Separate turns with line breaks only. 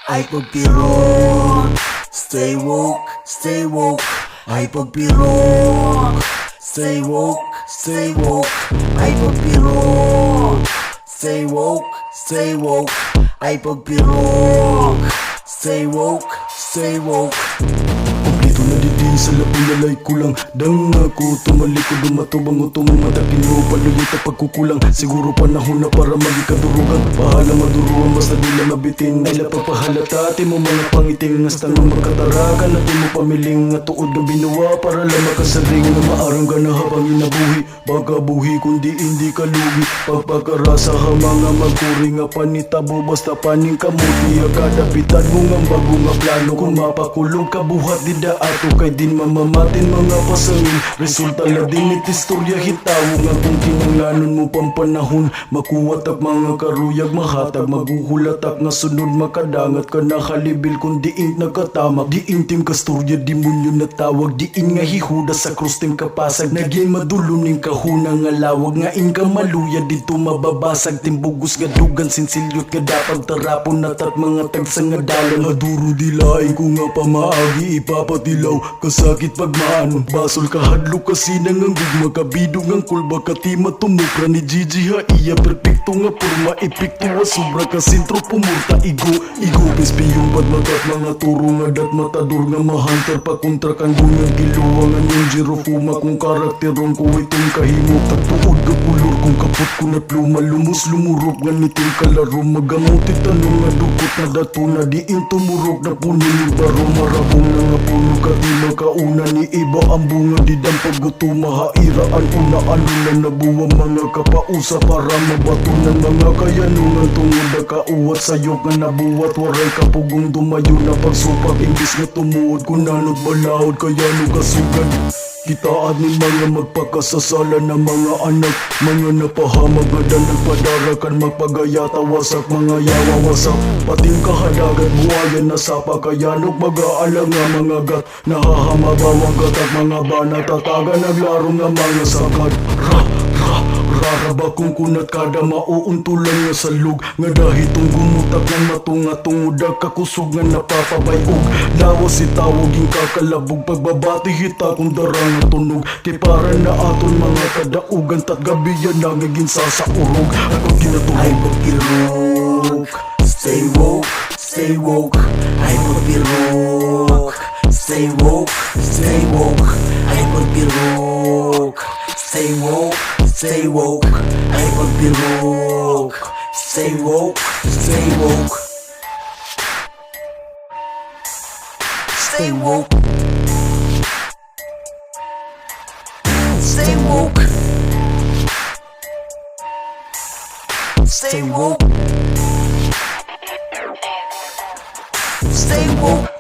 Ay pagpirok, stay woke, stay woke. Ay pagpirok, stay woke, stay woke. Ay pagpirok, stay woke, stay woke. Ay pagpirok, stay woke, stay woke.
Kompleto na didi sa labing nalay kulang. Dang ako tumalikod umatubang o tumumatakin mo paluyot at pagkukulang. Siguro panahon na para magikadurugan. Pahala maduruan basta di lang mabitin. Ay lapagpahalata atin mo mga pangiting. Hasta nung magkatarakan natin mo pamiling. Nga tuod na binuwa para lang makasaring. Na maarang ka na habang inabuhi. Baga buhi kundi hindi ka lugi. Pagpagkarasa ha mga magkuri nga panitabo. Basta paning kamuti agadapitan mo nga bago nga plano. Kung mapakulong ka buhat di da ato kay din mamamatin mga pasangin. Resulta na din it istorya hitawo nga kung kinanglanon mo pampanahon. Makuwat ak mga karuyag mahatag maguhulatak nga sunod makadangat ka nakalibil kung diin nagkatamak. Diin tim kastorya demonyo na tawag. Diin nga hihuda sa krus tim kapasag. Naging madulo ning kahuna nga lawag. Nga inka maluya dito mababasag. Timbugos nga dugan sinsilyot nga dapag tarapon natat mga tagsa nga dalan. Maduro dilain ko nga pamaagi ipapatilaw kasakit pagmaan. Basol kahadlo kasi nanganggug makabidong ang kulba katima tumukra ni Gigi ha iya perfecto nga purma epekto wa sobra ka sentro pumurta igo bespiyong badmagat mga turo nga dat matador nga mahunter pa kontra kang gunyang giluwangan yung jirofuma kung karakteron ko itong kahimok tagtuod ka kulor kung kapot ko na pluma lumos lumurok nga niting kalaro magamuti tanong nga dukot na dato na diin tumurok na punin yung baro marabong na nga puno katima kauna ni iba ang bunga di dampag gutuma hairaan una ano na nabuwa mga kapausa para mabato ng mga kayanungan tungod na kauwat sayok nga nabuwat waray kapugong dumayo na pagsupak imbis nga tumuod kung nanod balahod kayano kasugad. Kitaad ni mga magpakasasala na mga anak. Mga napahamag na nagpadarakan magpagayata wasak mga yawa wasak. Pating kahadagat buhayan na sapa kayanok mag-aalang nga mga gat. Nahahamabawang gatat mga bana tataga naglaro nga mga sagad. Raraba kung kunat kada mauuntulan nga salug. Nga dahitong gumutak ng matunga tungudag kakusog nga napapabayog. Lawas si tawaging kakalabog pagbabati hita kung darang nga tunog. Kay para na aton mga kadaugan tat gabi yan nagiging sasaurog. Ako ginatunog
ay pagpirok, stay woke, stay woke. Ay pagpirok, stay woke, stay woke. Ay pagpirok, stay woke, stay woke. Ay pagpirok, stay woke, stay woke. Stay woke, stay woke. Stay woke, stay woke.